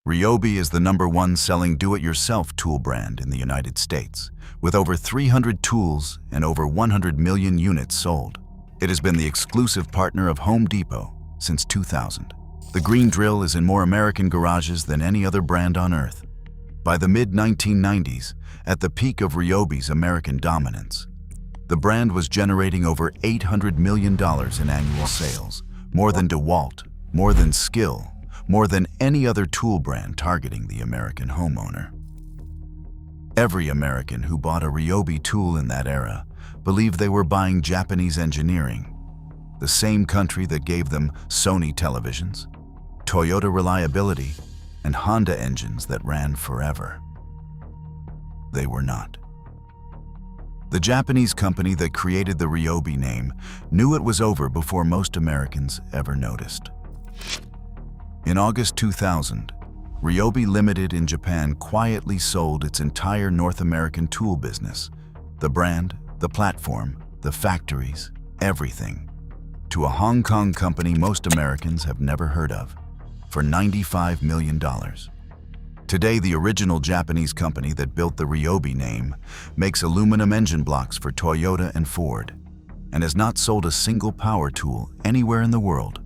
Ryobi is the #1 selling do-it-yourself tool brand in the United States, with over 300 tools and over 100 million units sold. It has been the exclusive partner of Home Depot since 2000. The green drill is in more American garages than any other brand on earth. By the mid-1990s, at the peak of Ryobi's American dominance, the brand was generating over $800 million in annual sales, more than DeWalt, more than Skil, more than any other tool brand targeting the American homeowner. Every American who bought a Ryobi tool in that era believed they were buying Japanese engineering, the same country that gave them Sony televisions, Toyota reliability, and Honda engines that ran forever. They were not. The Japanese company that created the Ryobi name knew it was over before most Americans ever noticed. In August 2000, Ryobi Limited in Japan quietly sold its entire North American tool business, the brand, the platform, the factories, everything, to a Hong Kong company most Americans have never heard of, for $95 million. Today, the original Japanese company that built the Ryobi name makes aluminum engine blocks for Toyota and Ford, and has not sold a single power tool anywhere in the world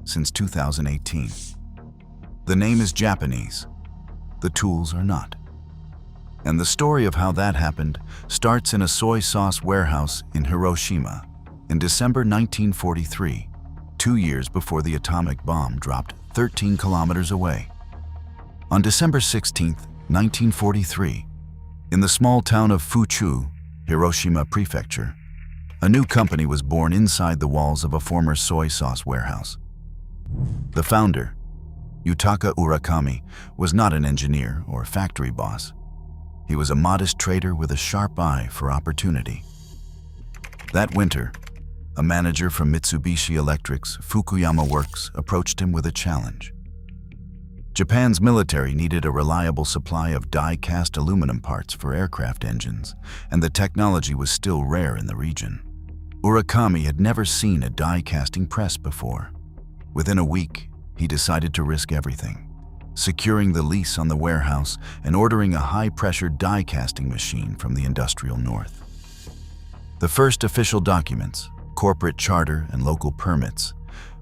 since 2018. The name is Japanese, the tools are not. And the story of how that happened starts in a soy sauce warehouse in Hiroshima in December 1943, 2 years before the atomic bomb dropped 13 kilometers away. On December 16, 1943, in the small town of Fuchu, Hiroshima Prefecture, a new company was born inside the walls of a former soy sauce warehouse. The founder, Yutaka Urakami, was not an engineer or factory boss. He was a modest trader with a sharp eye for opportunity. That winter, a manager from Mitsubishi Electric's Fukuyama Works approached him with a challenge. Japan's military needed a reliable supply of die-cast aluminum parts for aircraft engines, and the technology was still rare in the region. Urakami had never seen a die-casting press before. Within a week, he decided to risk everything, securing the lease on the warehouse and ordering a high-pressure die-casting machine from the industrial north. The first official documents, corporate charter and local permits,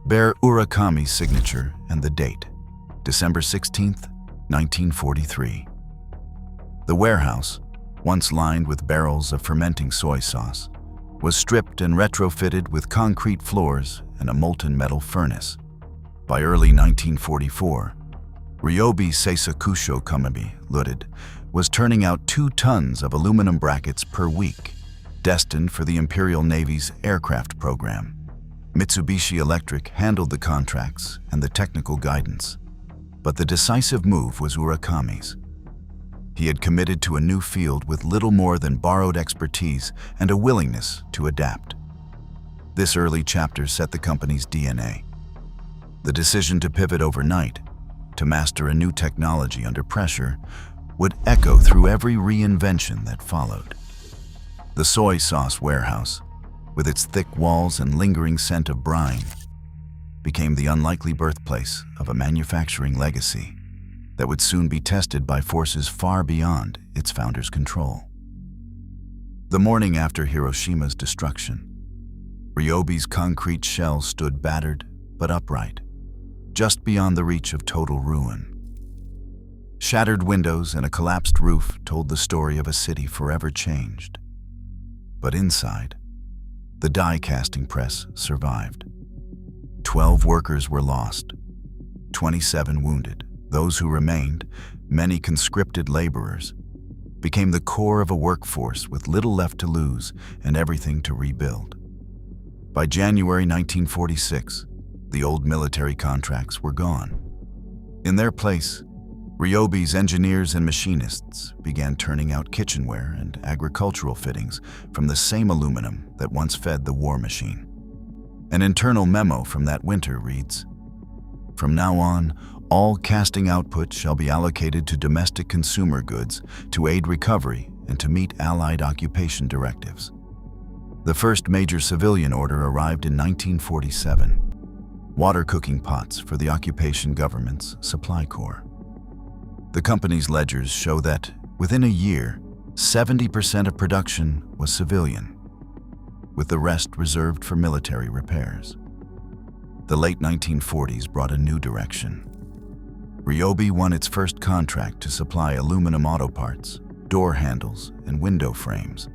bear Urakami's signature and the date, December 16, 1943. The warehouse, once lined with barrels of fermenting soy sauce, was stripped and retrofitted with concrete floors and a molten metal furnace. By early 1944, Ryobi Seisakusho Komabi Ltd. was turning out 2 tons of aluminum brackets per week, destined for the Imperial Navy's aircraft program. Mitsubishi Electric handled the contracts and the technical guidance, but the decisive move was Urakami's. He had committed to a new field with little more than borrowed expertise and a willingness to adapt. This early chapter set the company's DNA. The decision to pivot overnight, to master a new technology under pressure, would echo through every reinvention that followed. The soy sauce warehouse, with its thick walls and lingering scent of brine, became the unlikely birthplace of a manufacturing legacy that would soon be tested by forces far beyond its founder's control. The morning after Hiroshima's destruction, Ryobi's concrete shell stood battered but upright, just beyond the reach of total ruin. Shattered windows and a collapsed roof told the story of a city forever changed. But inside, the die-casting press survived. 12 workers were lost, 27 wounded. Those who remained, many conscripted laborers, became the core of a workforce with little left to lose and everything to rebuild. By January 1946, the old military contracts were gone. In their place, Ryobi's engineers and machinists began turning out kitchenware and agricultural fittings from the same aluminum that once fed the war machine. An internal memo from that winter reads, "From now on, all casting output shall be allocated to domestic consumer goods to aid recovery and to meet Allied occupation directives." The first major civilian order arrived in 1947, water cooking pots for the occupation government's supply corps. The company's ledgers show that, within a year, 70% of production was civilian, with the rest reserved for military repairs. The late 1940s brought a new direction. Ryobi won its first contract to supply aluminum auto parts, door handles, and window frames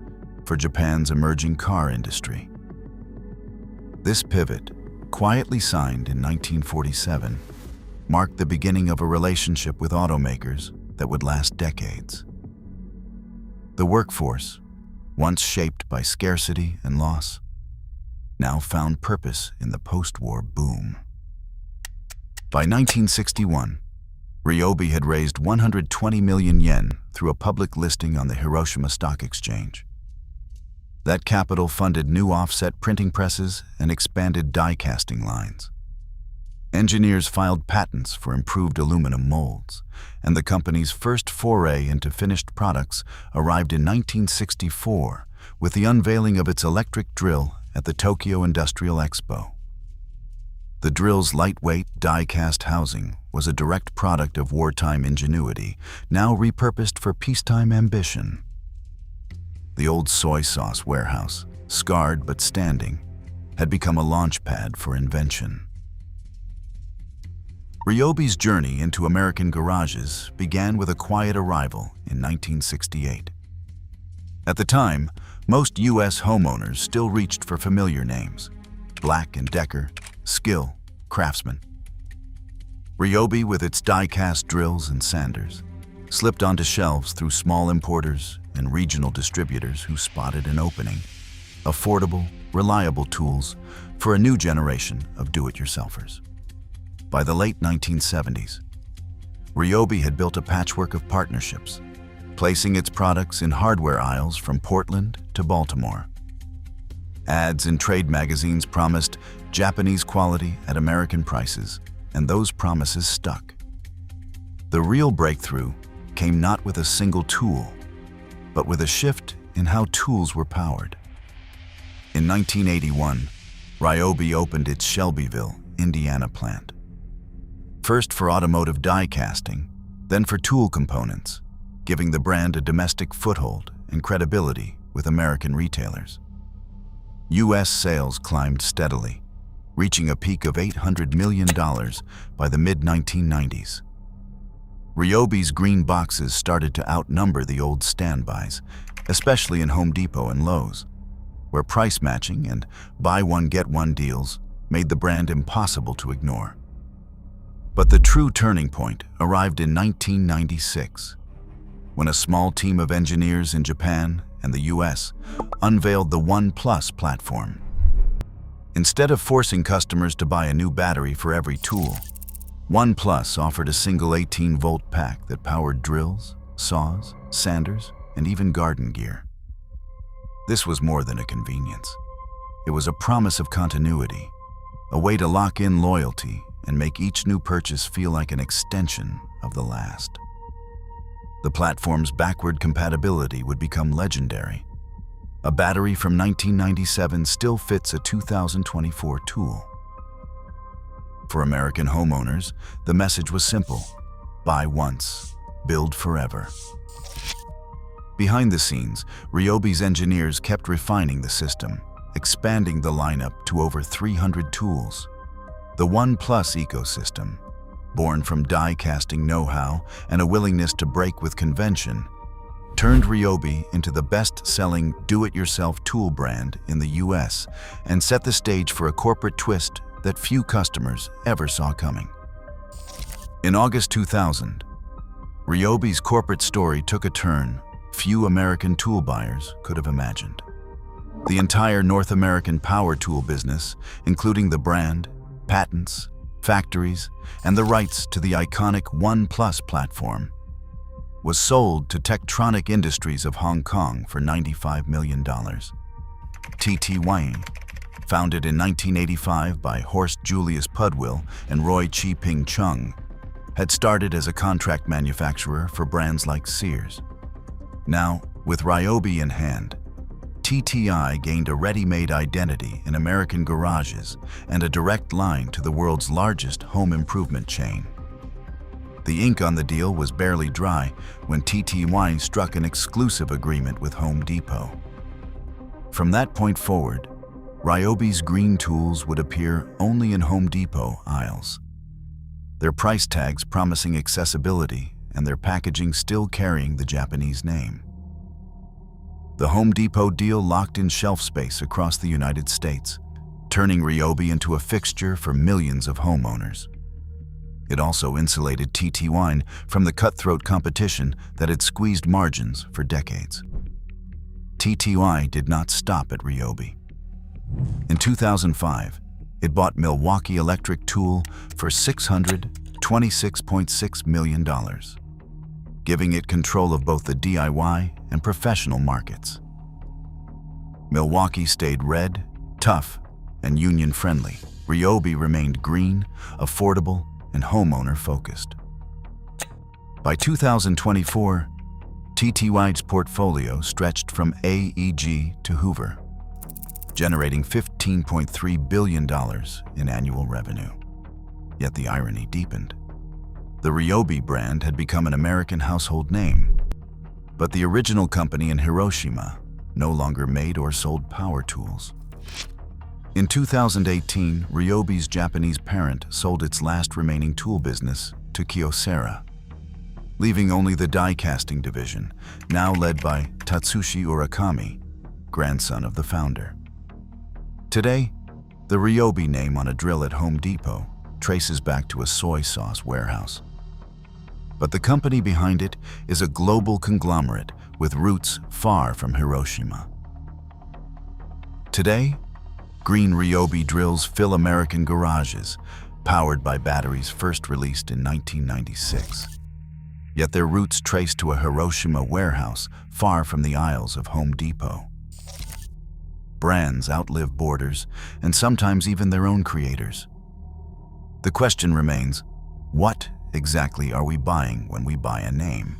for Japan's emerging car industry. This pivot, quietly signed in 1947, marked the beginning of a relationship with automakers that would last decades. The workforce, once shaped by scarcity and loss, now found purpose in the post-war boom. By 1961, Ryobi had raised 120 million yen through a public listing on the Hiroshima Stock Exchange. That capital funded new offset printing presses and expanded die casting lines. Engineers filed patents for improved aluminum molds, and the company's first foray into finished products arrived in 1964 with the unveiling of its electric drill at the Tokyo Industrial Expo. The drill's lightweight, die-cast housing was a direct product of wartime ingenuity, now repurposed for peacetime ambition. The old soy sauce warehouse, scarred but standing, had become a launchpad for invention. Ryobi's journey into American garages began with a quiet arrival in 1968. At the time, most U.S. homeowners still reached for familiar names: Black & Decker, Skil, Craftsman. Ryobi, with its die-cast drills and sanders, slipped onto shelves through small importers and regional distributors who spotted an opening: affordable, reliable tools for a new generation of do-it-yourselfers. By the late 1970s, Ryobi had built a patchwork of partnerships, placing its products in hardware aisles from Portland to Baltimore. Ads in trade magazines promised Japanese quality at American prices, and those promises stuck. The real breakthrough came not with a single tool, but with a shift in how tools were powered. In 1981, Ryobi opened its Shelbyville, Indiana plant. First for automotive die casting, then for tool components, giving the brand a domestic foothold and credibility with American retailers. U.S. sales climbed steadily, reaching a peak of $800 million by the mid-1990s. Ryobi's green boxes started to outnumber the old standbys, especially in Home Depot and Lowe's, where price matching and buy-one-get-one deals made the brand impossible to ignore. But the true turning point arrived in 1996, when a small team of engineers in Japan and the US unveiled the ONE+ platform. Instead of forcing customers to buy a new battery for every tool, ONE+ offered a single 18-volt pack that powered drills, saws, sanders, and even garden gear. This was more than a convenience. It was a promise of continuity, a way to lock in loyalty and make each new purchase feel like an extension of the last. The platform's backward compatibility would become legendary. A battery from 1997 still fits a 2024 tool. For American homeowners, the message was simple: buy once, build forever. Behind the scenes, Ryobi's engineers kept refining the system, expanding the lineup to over 300 tools. The ONE+ ecosystem, born from die-casting know-how and a willingness to break with convention, turned Ryobi into the best-selling do-it-yourself tool brand in the US and set the stage for a corporate twist that few customers ever saw coming. In August 2000, Ryobi's corporate story took a turn few American tool buyers could have imagined. The entire North American power tool business, including the brand, patents, factories, and the rights to the iconic ONE+ platform, was sold to Tektronic Industries of Hong Kong for $95 million. TT Wang, founded in 1985 by Horst Julius Pudwill and Roy Chi Ping Chung, had started as a contract manufacturer for brands like Sears. Now, with Ryobi in hand, TTI gained a ready-made identity in American garages and a direct line to the world's largest home improvement chain. The ink on the deal was barely dry when TTY struck an exclusive agreement with Home Depot. From that point forward, Ryobi's green tools would appear only in Home Depot aisles, their price tags promising accessibility and their packaging still carrying the Japanese name. The Home Depot deal locked in shelf space across the United States, turning Ryobi into a fixture for millions of homeowners. It also insulated TTY from the cutthroat competition that had squeezed margins for decades. TTY did not stop at Ryobi. In 2005, it bought Milwaukee Electric Tool for $626.6 million, giving it control of both the DIY and professional markets. Milwaukee stayed red, tough, and union-friendly. Ryobi remained green, affordable, and homeowner-focused. By 2024, TTY's portfolio stretched from AEG to Hoover, generating $15.3 billion in annual revenue. Yet the irony deepened. The Ryobi brand had become an American household name, but the original company in Hiroshima no longer made or sold power tools. In 2018, Ryobi's Japanese parent sold its last remaining tool business to Kyocera, leaving only the die-casting division, now led by Tatsushi Urakami, grandson of the founder. Today, the Ryobi name on a drill at Home Depot traces back to a soy sauce warehouse. But the company behind it is a global conglomerate with roots far from Hiroshima. Today, green Ryobi drills fill American garages, powered by batteries first released in 1996. Yet their roots trace to a Hiroshima warehouse far from the aisles of Home Depot. Brands outlive borders, and sometimes even their own creators. The question remains, what exactly are we buying when we buy a name?